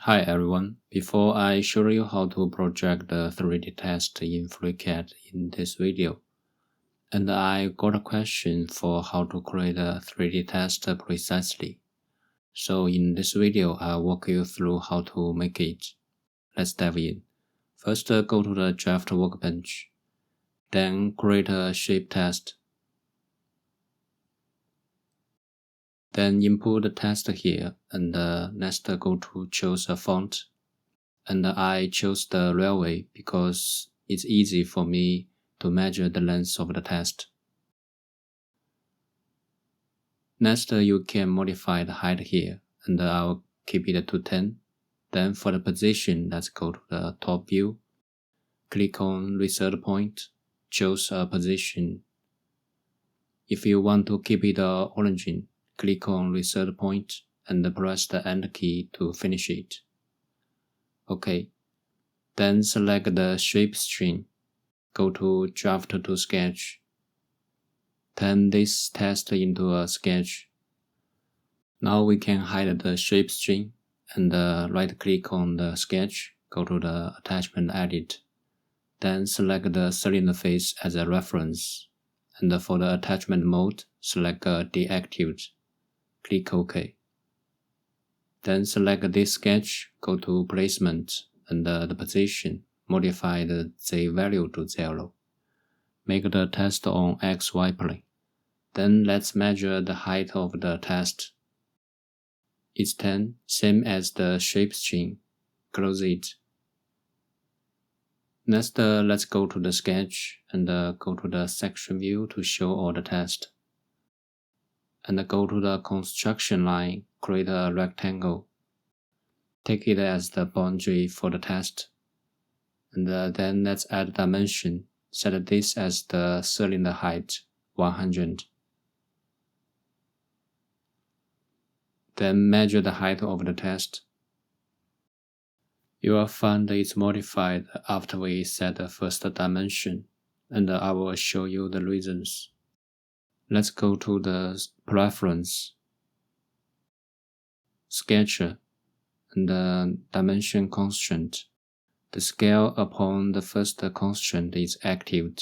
Hi everyone, before I show you how to project the 3D test in FreeCAD in this video, and I got a question for how to create a 3D test precisely. So in this video, I'll walk you through how to make it. Let's dive in. First, go to the draft workbench, then create a shape test. Then input the test here, and next go to choose a font. And I chose the railway because it's easy for me to measure the length of the test. Next, you can modify the height here, and I'll keep it to 10. Then for the position, let's go to the top view. Click on Reset Point, choose a position. If you want to keep it origin, click on Reset Point and press the Enter key to finish it. OK. Then select the shape string. Go to Draft to Sketch. Turn this test into a sketch. Now we can hide the shape string and right-click on the sketch. Go to the Attachment Edit. Then select the cylinder face as a reference. And for the attachment mode, select Deactivate. Click OK. Then select this sketch, go to Placement and the position. Modify the Z value to 0. Make the test on XY plane. Then let's measure the height of the test. It's 10, same as the shape string. Close it. Next, let's go to the sketch and go to the section view to show all the test. And go to the construction line, create a rectangle. Take it as the boundary for the test. And then let's add dimension. Set this as the cylinder height, 100. Then measure the height of the test. You will find it's modified after we set the first dimension, and I will show you the reasons. Let's go to the Preference, Sketcher, and the Dimension Constraint. The scale upon the first constraint is active.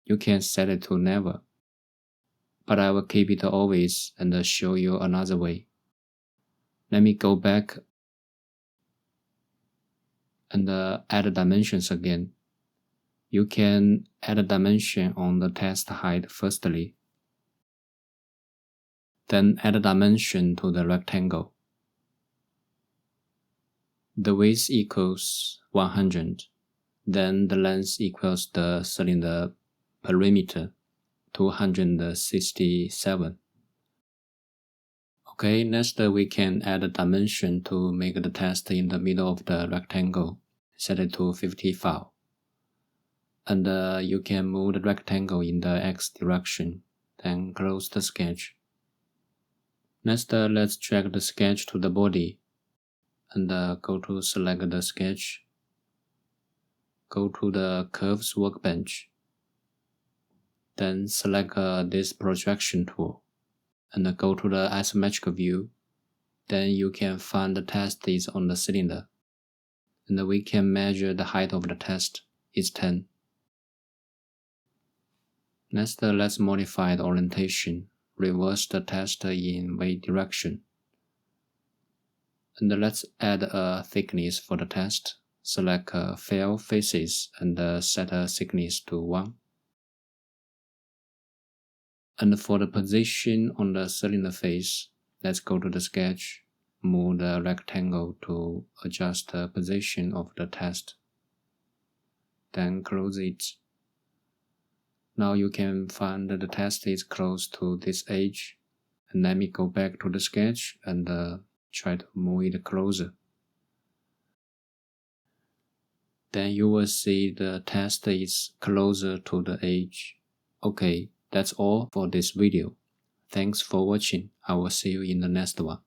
You can set it to never, but I will keep it always and show you another way. Let me go back and add dimensions again. You can add a dimension on the test height firstly. Then add a dimension to the rectangle. The width equals 100. Then the length equals the cylinder perimeter, 267. Okay, next we can add a dimension to make the test in the middle of the rectangle. Set it to 55. And you can move the rectangle in the X direction, then close the sketch. Next, let's drag the sketch to the body, and go to select the sketch. Go to the Curves workbench. Then select this projection tool, and go to the isometric view. Then you can find the test is on the cylinder, and we can measure the height of the test. It's 10. Next, let's modify the orientation. Reverse the test in Y direction. And let's add a thickness for the test. Select Fill Faces and set a thickness to 1. And for the position on the cylinder face, let's go to the sketch, move the rectangle to adjust the position of the test. Then close it. Now you can find that the test is close to this edge. And let me go back to the sketch and try to move it closer. Then you will see the test is closer to the edge. Okay, that's all for this video. Thanks for watching. I will see you in the next one.